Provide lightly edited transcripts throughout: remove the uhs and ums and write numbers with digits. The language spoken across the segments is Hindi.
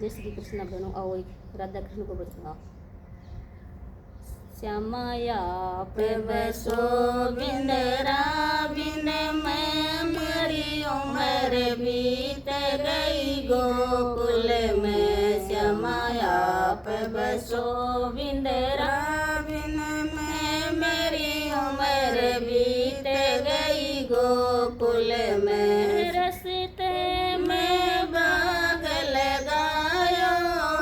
जय श्री कृष्ण बहनों। आओ एक राधा कृष्ण को बचना। श्यामाया पे बसो बिंदरा बिन मैं मेरी उम्र बीत गई गोकुल में। श्यामाया पे बसो बिंदरा बिन मैं मेरी उम्र बीत गई गोकुल में। रस्ते में बाग लगायो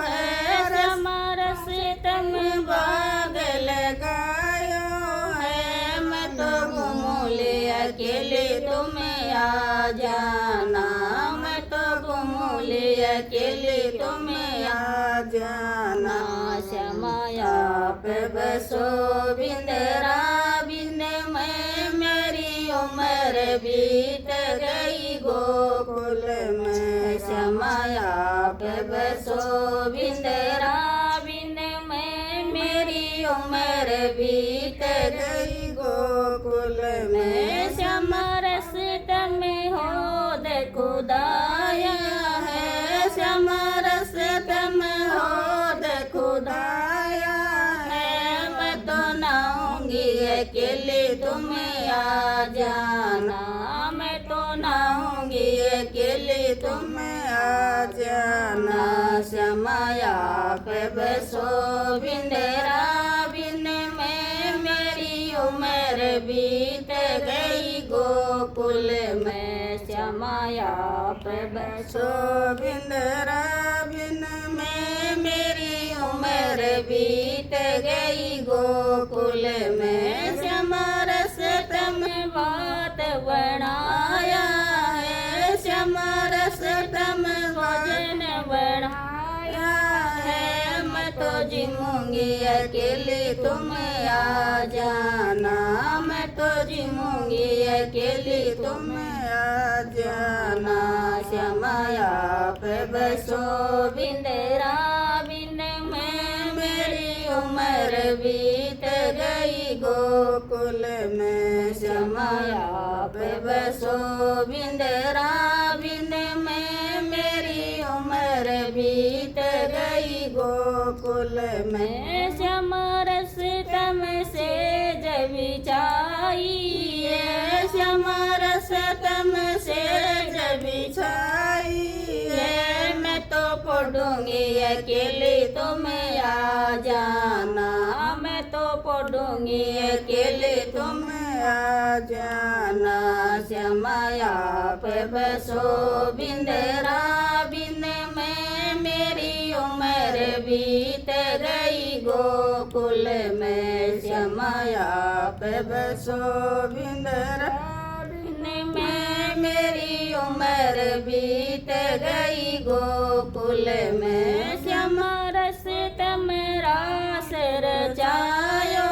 है श्यामा रस्ते में बाग लगायो है। मैं तो घुमूली अकेले तुम्हें आ जाना। मैं तो घुमूली अकेले तुम्हें आ जाना। श्यामाया पे बसो बिंदरा बिन मैं मेरी उम्र बीत गई गोकुल में। श्यामाया पे बसो बिंदरा बिन मैं मेरी उम्र बीत गई गोकुल में। श्यामा रस्ते में हो दे खुदाया है। श्यामा रस्ते में हो दे खुदाया है। मैं तो नाऊंगी अकेले तुम्हें आ जाना। मैं तो नाऊंगी अकेले तुम्हें आ जाना। श्यामाया पे बसो बिंदरा बिन मैं मेरी उम्र बीत गई गोकुल में। श्यामाया पे बसो बिंदरा बिन मैं मेरी उम्र बीत गई गोकुल में। श्यामा रस्ते में बात बनाया है। श्यामा रस्ते में भजन बढ़ाया है। मैं तो जिमूंगी अकेले तुम्हें आ जाना। मैं तो जिमूंगी अकेले तुम्हें आ जाना। श्यामाया पे बसो बिंदरा बिन मैं मेरी उम्र बीत गई गोकुल में। श्यामाया पे बसो बिंदरा बिन मैं मेरी उम्र बीत गई गोकुल में। श्यामा रस्ते में से जब बिछाई है। श्यामा रस्ते में से जब बिछाई है। मैं तो पढ़ूंगी अकेले तुम्हें आ जाना। मैं तो पढ़ूंगी अकेले तुम्हें आ जाना। श्यामाया पे बसो बिंदरा बिन मैं मेरी उम्र बीत गई गोकुल में। श्यामाया पे बसो बिंदरा बिन मैं मेरी उम्र बीत गई गोकुल में। श्यामा रस्ते में रास रचायो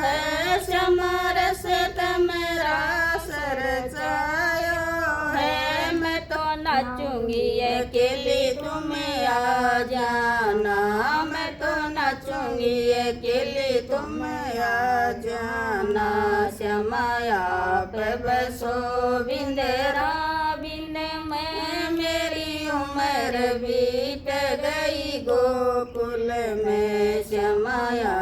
है। श्यामा रस्ते में रास रचायो है। मैं तो नाचूंगी अकेले तुम्हें आ जाना। मैं तो नाचूंगी अकेले तुम्हें आ जाना। श्यामाया पे बसो बिंदरा बिन मैं मेरी उम्र बीत गई गोकुल में। श्यामाया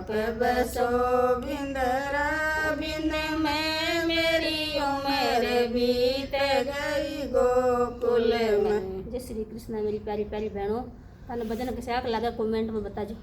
पे बसो बिंदरा बिन मैं मेरी उम्र बीत गई गोकुल में। जय श्री कृष्ण मेरी प्यारी प्यारी बहनों। थाने भजन कैसे आग लगा कमेंट में बता जो।